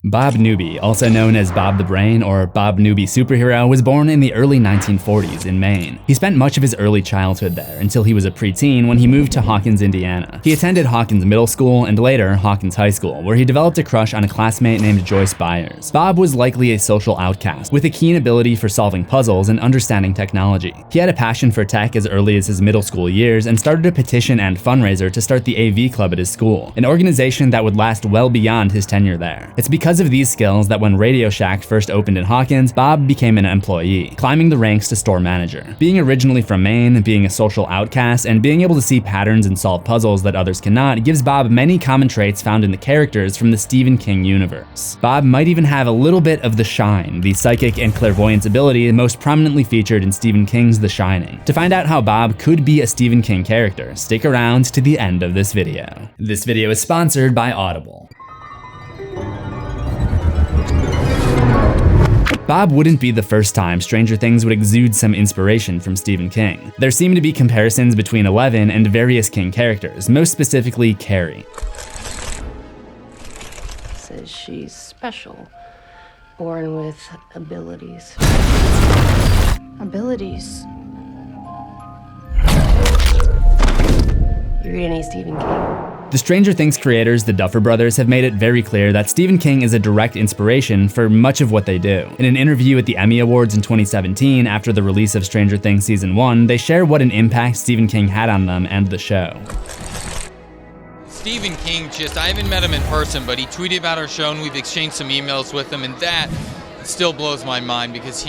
Bob Newby, also known as Bob the Brain or Bob Newby Superhero, was born in the early 1940s in Maine. He spent much of his early childhood there until he was a preteen when he moved to Hawkins, Indiana. He attended Hawkins Middle School and later Hawkins High School, where he developed a crush on a classmate named Joyce Byers. Bob was likely a social outcast with a keen ability for solving puzzles and understanding technology. He had a passion for tech as early as his middle school years and started a petition and fundraiser to start the AV Club at his school, an organization that would last well beyond his tenure there. It's because of these skills that when RadioShack first opened in Hawkins, Bob became an employee, climbing the ranks to store manager. Being originally from Maine, being a social outcast, and being able to see patterns and solve puzzles that others cannot gives Bob many common traits found in the characters from the Stephen King universe. Bob might even have a little bit of the shine, the psychic and clairvoyance ability most prominently featured in Stephen King's The Shining. To find out how Bob could be a Stephen King character, stick around to the end of this video. This video is sponsored by Audible. Bob wouldn't be the first time Stranger Things would exude some inspiration from Stephen King. There seem to be comparisons between Eleven and various King characters, most specifically Carrie. Says she's special, born with abilities. Abilities? You read any Stephen King? The Stranger Things creators, the Duffer Brothers, have made it very clear that Stephen King is a direct inspiration for much of what they do. In an interview at the Emmy Awards in 2017, after the release of Stranger Things Season 1, they share what an impact Stephen King had on them and the show. Stephen King, I haven't met him in person, but he tweeted about our show and we've exchanged some emails with him, and that still blows my mind because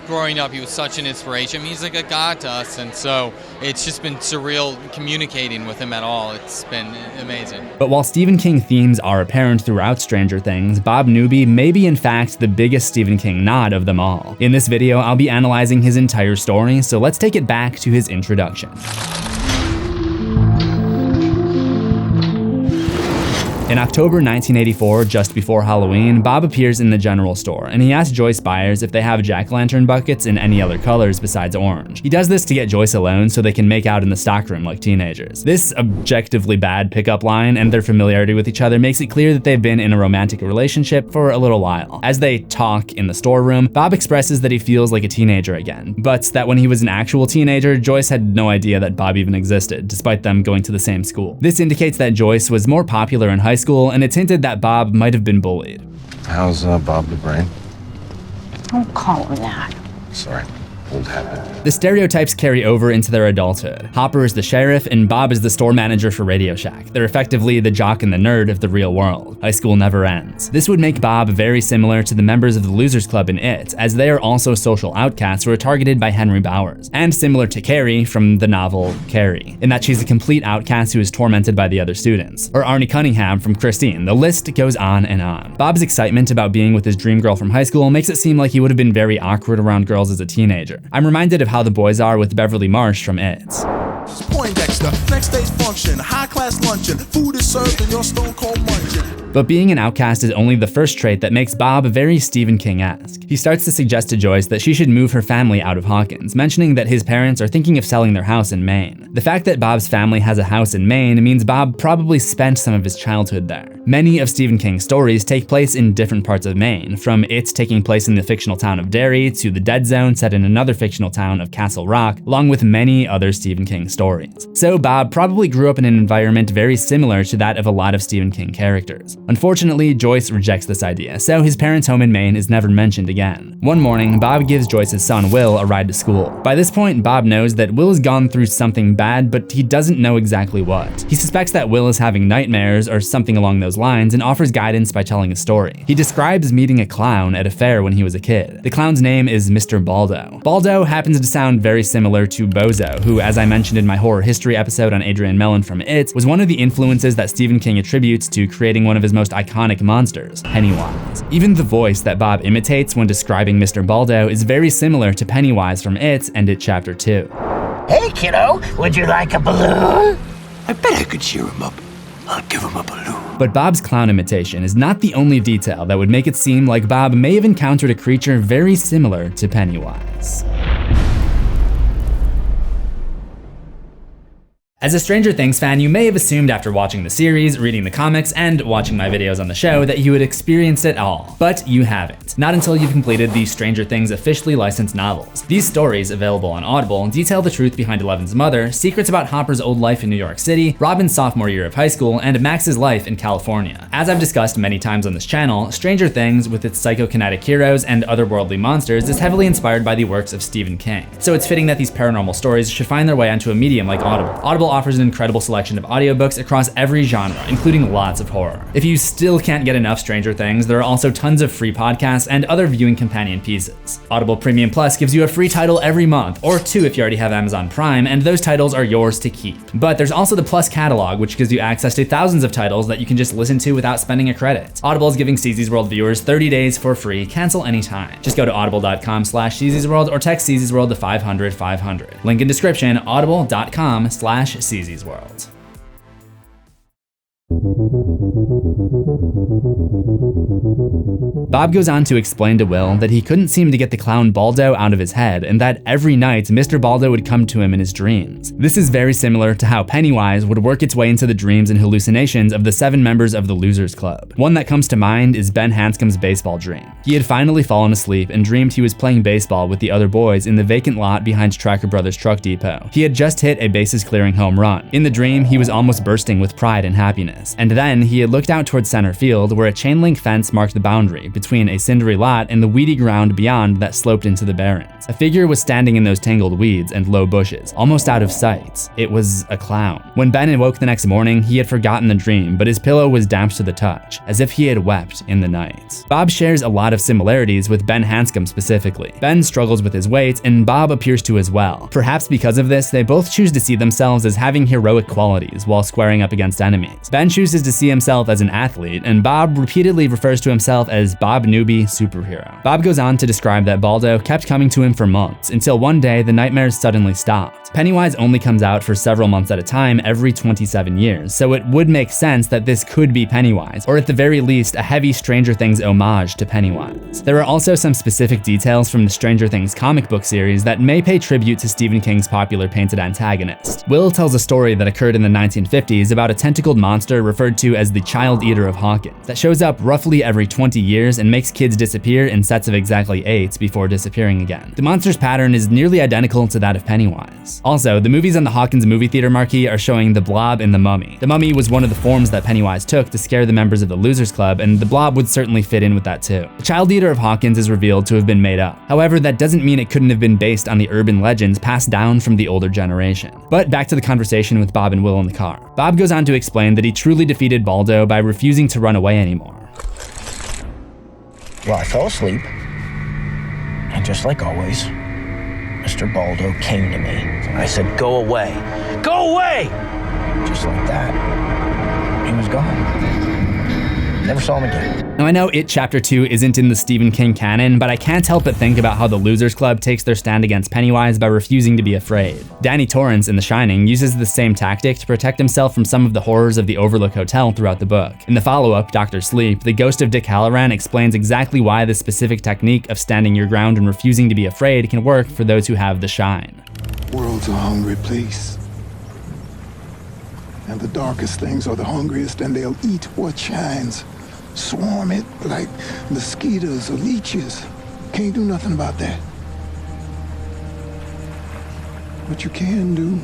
growing up, he was such an inspiration. I mean, he's like a god to us, and so it's just been surreal communicating with him at all. It's been amazing. But while Stephen King themes are apparent throughout Stranger Things, Bob Newby may be in fact the biggest Stephen King nod of them all. In this video, I'll be analyzing his entire story, so let's take it back to his introduction. In October 1984, just before Halloween, Bob appears in the general store, and he asks Joyce Byers if they have jack-o'-lantern buckets in any other colors besides orange. He does this to get Joyce alone so they can make out in the stockroom like teenagers. This objectively bad pickup line and their familiarity with each other makes it clear that they've been in a romantic relationship for a little while. As they talk in the storeroom, Bob expresses that he feels like a teenager again, but that when he was an actual teenager, Joyce had no idea that Bob even existed, despite them going to the same school. This indicates that Joyce was more popular in high school, and it's hinted that Bob might have been bullied. How's Bob the Brain? Don't call him that. Sorry, old habit. The stereotypes carry over into their adulthood. Hopper is the sheriff, and Bob is the store manager for RadioShack. They're effectively the jock and the nerd of the real world. High school never ends. This would make Bob very similar to the members of the Losers Club in It, as they are also social outcasts who are targeted by Henry Bowers, and similar to Carrie from the novel Carrie, in that she's a complete outcast who is tormented by the other students. Or Arnie Cunningham from Christine. The list goes on and on. Bob's excitement about being with his dream girl from high school makes it seem like he would have been very awkward around girls as a teenager. I'm reminded of how the boys are with Beverly Marsh from It. Poindexter, next day's function, high-class luncheon, food is served and you're stone cold munching. But being an outcast is only the first trait that makes Bob very Stephen King-esque. He starts to suggest to Joyce that she should move her family out of Hawkins, mentioning that his parents are thinking of selling their house in Maine. The fact that Bob's family has a house in Maine means Bob probably spent some of his childhood there. Many of Stephen King's stories take place in different parts of Maine, from It taking place in the fictional town of Derry to The Dead Zone set in another fictional town of Castle Rock, along with many other Stephen King stories. So Bob probably grew up in an environment very similar to that of a lot of Stephen King characters. Unfortunately, Joyce rejects this idea, so his parents' home in Maine is never mentioned again. One morning, Bob gives Joyce's son Will a ride to school. By this point, Bob knows that Will has gone through something bad, but he doesn't know exactly what. He suspects that Will is having nightmares or something along those lines and offers guidance by telling a story. He describes meeting a clown at a fair when he was a kid. The clown's name is Mr. Baldo. Baldo happens to sound very similar to Bozo, who, as I mentioned in my horror history episode on Adrian Mellon from It, was one of the influences that Stephen King attributes to creating one of his most iconic monsters, Pennywise. Even the voice that Bob imitates when describing Mr. Baldo is very similar to Pennywise from It and It Chapter 2. Hey kiddo, would you like a balloon? I bet I could cheer him up. I'll give him a balloon. But Bob's clown imitation is not the only detail that would make it seem like Bob may have encountered a creature very similar to Pennywise. As a Stranger Things fan, you may have assumed after watching the series, reading the comics, and watching my videos on the show that you had experienced it all. But you haven't. Not until you've completed the Stranger Things officially licensed novels. These stories, available on Audible, detail the truth behind Eleven's mother, secrets about Hopper's old life in New York City, Robin's sophomore year of high school, and Max's life in California. As I've discussed many times on this channel, Stranger Things, with its psychokinetic heroes and otherworldly monsters, is heavily inspired by the works of Stephen King. So it's fitting that these paranormal stories should find their way onto a medium like Audible. Audible offers an incredible selection of audiobooks across every genre, including lots of horror. If you still can't get enough Stranger Things, there are also tons of free podcasts and other viewing companion pieces. Audible Premium Plus gives you a free title every month, or 2 if you already have Amazon Prime, and those titles are yours to keep. But there's also the Plus catalog, which gives you access to thousands of titles that you can just listen to without spending a credit. Audible is giving CZsWorld viewers 30 days for free, cancel anytime. Just go to audible.com/CZsWorld or text CZsWorld to 500-500. Link in description, audible.com/CZsWorld. Bob goes on to explain to Will that he couldn't seem to get the clown Baldo out of his head, and that every night Mr. Baldo would come to him in his dreams. This is very similar to how Pennywise would work its way into the dreams and hallucinations of the 7 members of the Losers Club. One that comes to mind is Ben Hanscom's baseball dream. He had finally fallen asleep and dreamed he was playing baseball with the other boys in the vacant lot behind Tracker Brothers Truck Depot. He had just hit a bases-clearing home run. In the dream, he was almost bursting with pride and happiness. And then he had looked out towards center field, where a chain-link fence marked the boundary between a cindery lot and the weedy ground beyond that sloped into the barrens. A figure was standing in those tangled weeds and low bushes, almost out of sight. It was a clown. When Ben awoke the next morning, he had forgotten the dream, but his pillow was damp to the touch, as if he had wept in the night. Bob shares a lot of similarities with Ben Hanscom specifically. Ben struggles with his weight, and Bob appears to as well. Perhaps because of this, they both choose to see themselves as having heroic qualities while squaring up against enemies. Ben chooses to see himself as an athlete, and Bob repeatedly refers to himself as Bob Newby superhero. Bob goes on to describe that Baldo kept coming to him for months, until one day the nightmares suddenly stopped. Pennywise only comes out for several months at a time every 27 years, so it would make sense that this could be Pennywise, or at the very least a heavy Stranger Things homage to Pennywise. There are also some specific details from the Stranger Things comic book series that may pay tribute to Stephen King's popular painted antagonist. Will tells a story that occurred in the 1950s about a tentacled monster referred to as the Child Eater of Hawkins that shows up roughly every 20 years and makes kids disappear in sets of exactly 8 before disappearing again. The monster's pattern is nearly identical to that of Pennywise. Also, the movies on the Hawkins movie theater marquee are showing the Blob and the Mummy. The Mummy was one of the forms that Pennywise took to scare the members of the Losers Club, and the Blob would certainly fit in with that too. The Child Eater of Hawkins is revealed to have been made up. However, that doesn't mean it couldn't have been based on the urban legends passed down from the older generation. But back to the conversation with Bob and Will in the car. Bob goes on to explain that he truly defeated Baldo by refusing to run away anymore. Well, I fell asleep, and just like always, Mr. Baldo came to me. I said, "Go away. Go away!" Just like that, he was gone. Never saw him again. Now I know It Chapter 2 isn't in the Stephen King canon, but I can't help but think about how the Losers Club takes their stand against Pennywise by refusing to be afraid. Danny Torrance in The Shining uses the same tactic to protect himself from some of the horrors of the Overlook Hotel throughout the book. In the follow-up, Dr. Sleep, the ghost of Dick Halloran explains exactly why this specific technique of standing your ground and refusing to be afraid can work for those who have the shine. World's a hungry place. And the darkest things are the hungriest, and they'll eat what shines. Swarm it like mosquitoes or leeches. Can't do nothing about that. What you can do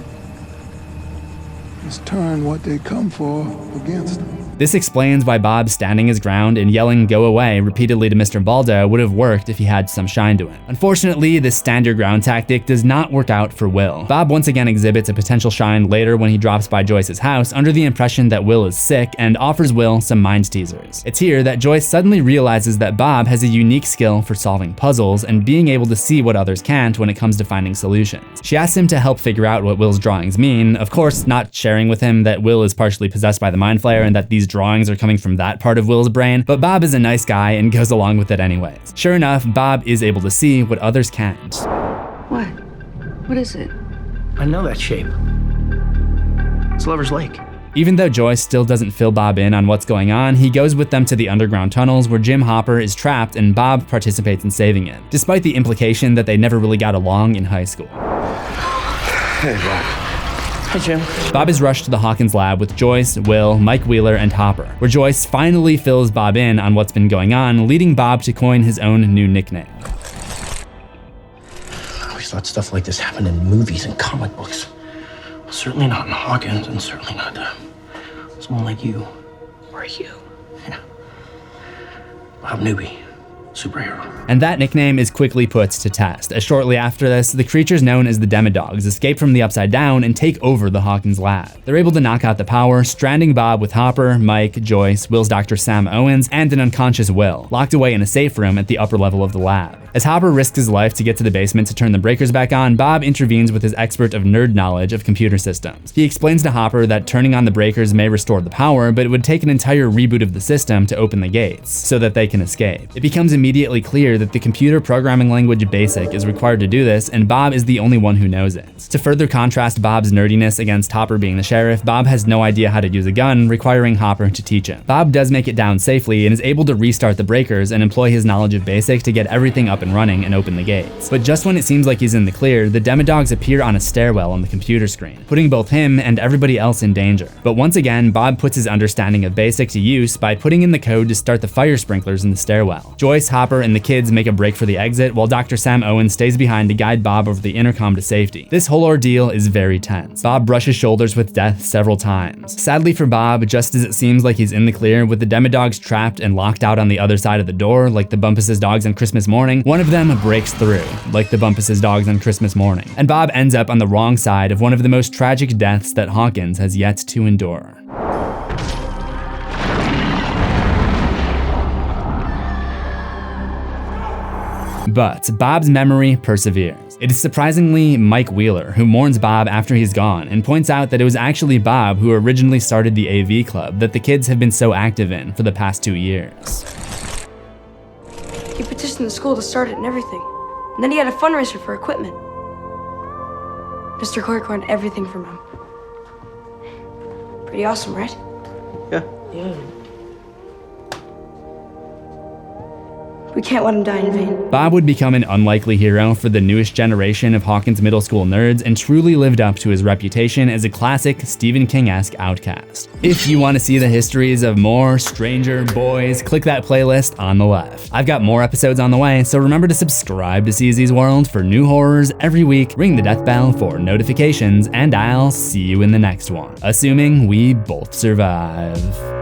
is turn what they come for against them. This explains why Bob standing his ground and yelling "go away" repeatedly to Mr. Baldo would have worked if he had some shine to him. Unfortunately, this stand your ground tactic does not work out for Will. Bob once again exhibits a potential shine later when he drops by Joyce's house under the impression that Will is sick and offers Will some mind teasers. It's here that Joyce suddenly realizes that Bob has a unique skill for solving puzzles and being able to see what others can't when it comes to finding solutions. She asks him to help figure out what Will's drawings mean, of course not sharing with him that Will is partially possessed by the Mindflayer and that these drawings are coming from that part of Will's brain, but Bob is a nice guy and goes along with it anyways. Sure enough, Bob is able to see what others can't. What? What is it? I know that shape. It's Lover's Lake. Even though Joyce still doesn't fill Bob in on what's going on, he goes with them to the underground tunnels where Jim Hopper is trapped and Bob participates in saving him, despite the implication that they never really got along in high school. Hey, Bob. Hi, Jim. Bob is rushed to the Hawkins lab with Joyce, Will, Mike Wheeler, and Hopper, where Joyce finally fills Bob in on what's been going on, leading Bob to coin his own new nickname. I always thought stuff like this happened in movies and comic books. Well, certainly not in Hawkins, and certainly not someone like you. Or you. Yeah. Bob Newby. Superhero. And that nickname is quickly put to test, as shortly after this, the creatures known as the Demodogs escape from the Upside Down and take over the Hawkins lab. They're able to knock out the power, stranding Bob with Hopper, Mike, Joyce, Will's Dr. Sam Owens, and an unconscious Will, locked away in a safe room at the upper level of the lab. As Hopper risks his life to get to the basement to turn the breakers back on, Bob intervenes with his expert of nerd knowledge of computer systems. He explains to Hopper that turning on the breakers may restore the power, but it would take an entire reboot of the system to open the gates, so that they can escape. It becomes immediately clear that the computer programming language BASIC is required to do this, and Bob is the only one who knows it. To further contrast Bob's nerdiness against Hopper being the sheriff, Bob has no idea how to use a gun, requiring Hopper to teach him. Bob does make it down safely and is able to restart the breakers and employ his knowledge of BASIC to get everything up and running and open the gates. But just when it seems like he's in the clear, the Demodogs appear on a stairwell on the computer screen, putting both him and everybody else in danger. But once again, Bob puts his understanding of BASIC to use by putting in the code to start the fire sprinklers in the stairwell. Joyce, Hopper, and the kids make a break for the exit, while Dr. Sam Owens stays behind to guide Bob over the intercom to safety. This whole ordeal is very tense. Bob brushes shoulders with death several times. Sadly for Bob, just as it seems like he's in the clear, with the Demodogs trapped and locked out on the other side of the door, like the Bumpus's dogs on Christmas morning, one of them breaks through, like the Bumpus's dogs on Christmas morning. And Bob ends up on the wrong side of one of the most tragic deaths that Hawkins has yet to endure. But Bob's memory perseveres. It is surprisingly Mike Wheeler who mourns Bob after he's gone and points out that it was actually Bob who originally started the AV club that the kids have been so active in for the past 2 years. He petitioned the school to start it and everything. And then he had a fundraiser for equipment. Mr. Clark wanted everything from him. Pretty awesome, right? Yeah. We can't let him die in vain. Bob would become an unlikely hero for the newest generation of Hawkins middle school nerds and truly lived up to his reputation as a classic Stephen King-esque outcast. If you want to see the histories of more Stranger Boys, click that playlist on the left. I've got more episodes on the way, so remember to subscribe to CZsWorld for new horrors every week, ring the death bell for notifications, and I'll see you in the next one, assuming we both survive.